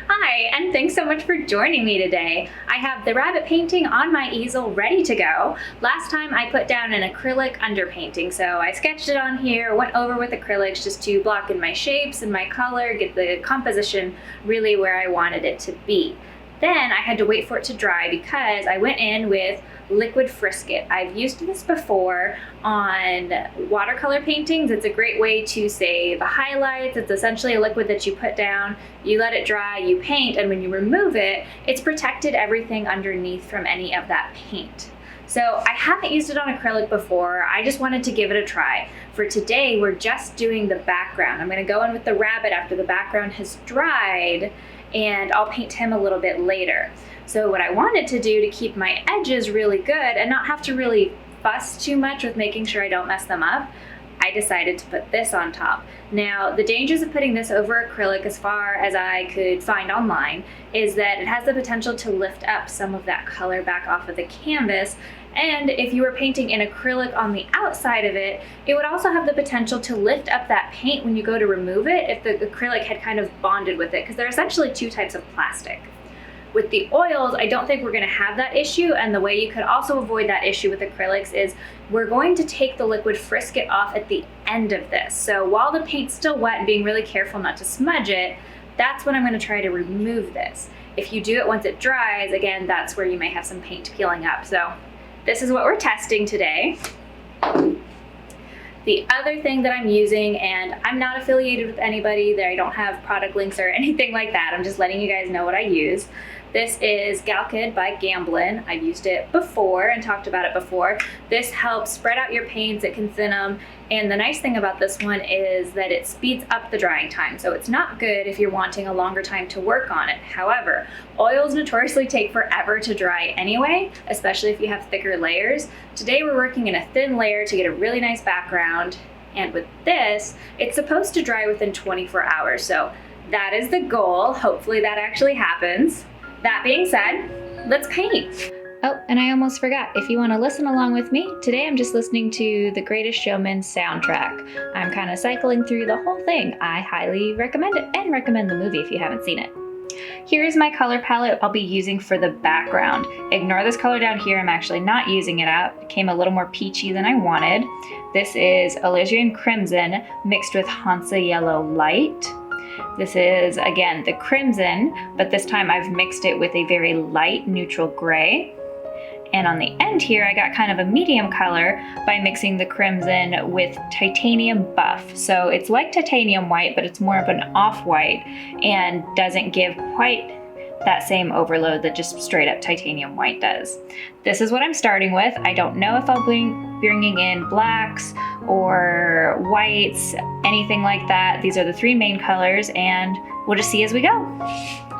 Hi, and thanks so much for joining me today. I have the rabbit painting on my easel ready to go. Last time I put down an acrylic underpainting, so I sketched it on here, went over with acrylics just to block in my shapes and my color, get the composition really where I wanted it to be. Then I had to wait for it to dry because I went in with liquid frisket. I've used this before on watercolor paintings. It's a great way to save highlights. It's essentially a liquid that you put down, you let it dry, you paint, and when you remove it, it's protected everything underneath from any of that paint. So I haven't used it on acrylic before. I just wanted to give it a try. For today, we're just doing the background. I'm gonna go in with the rabbit after the background has dried, and I'll paint him a little bit later. So what I wanted to do to keep my edges really good and not have to really fuss too much with making sure I don't mess them up, I decided to put this on top. Now, the dangers of putting this over acrylic, as far as I could find online, is that it has the potential to lift up some of that color back off of the canvas. And if you were painting in acrylic on the outside of it, it would also have the potential to lift up that paint when you go to remove it if the acrylic had kind of bonded with it, because there are essentially two types of plastic. With the oils, I don't think we're gonna have that issue, and the way you could also avoid that issue with acrylics is we're going to take the liquid frisket off at the end of this. So while the paint's still wet and being really careful not to smudge it, that's when I'm gonna try to remove this. If you do it once it dries, again, that's where you may have some paint peeling up. So this is what we're testing today. The other thing that I'm using, and I'm not affiliated with anybody, that I don't have product links or anything like that, I'm just letting you guys know what I use. This is Galkid by Gamblin. I've used it before and talked about it before. This helps spread out your paints, it can thin them, and the nice thing about this one is that it speeds up the drying time. So it's not good if you're wanting a longer time to work on it. However, oils notoriously take forever to dry anyway, especially if you have thicker layers. Today we're working in a thin layer to get a really nice background, and with this, it's supposed to dry within 24 hours. So that is the goal. Hopefully that actually happens. That being said, let's paint. Oh, and I almost forgot, if you want to listen along with me, today I'm just listening to The Greatest Showman soundtrack. I'm kind of cycling through the whole thing. I highly recommend it, and recommend the movie if you haven't seen it. Here's my color palette I'll be using for the background. Ignore this color down here, I'm actually not using it up. It came a little more peachy than I wanted. This is Alizarin Crimson mixed with Hansa Yellow Light. This is, again, the crimson, but this time I've mixed it with a very light neutral gray. And on the end here, I got kind of a medium color by mixing the crimson with titanium buff. So it's like titanium white, but it's more of an off-white and doesn't give quite that same overload that just straight up titanium white does. This is what I'm starting with. I don't know if I'll be bringing in blacks or whites, anything like that. These are the three main colors, and we'll just see as we go.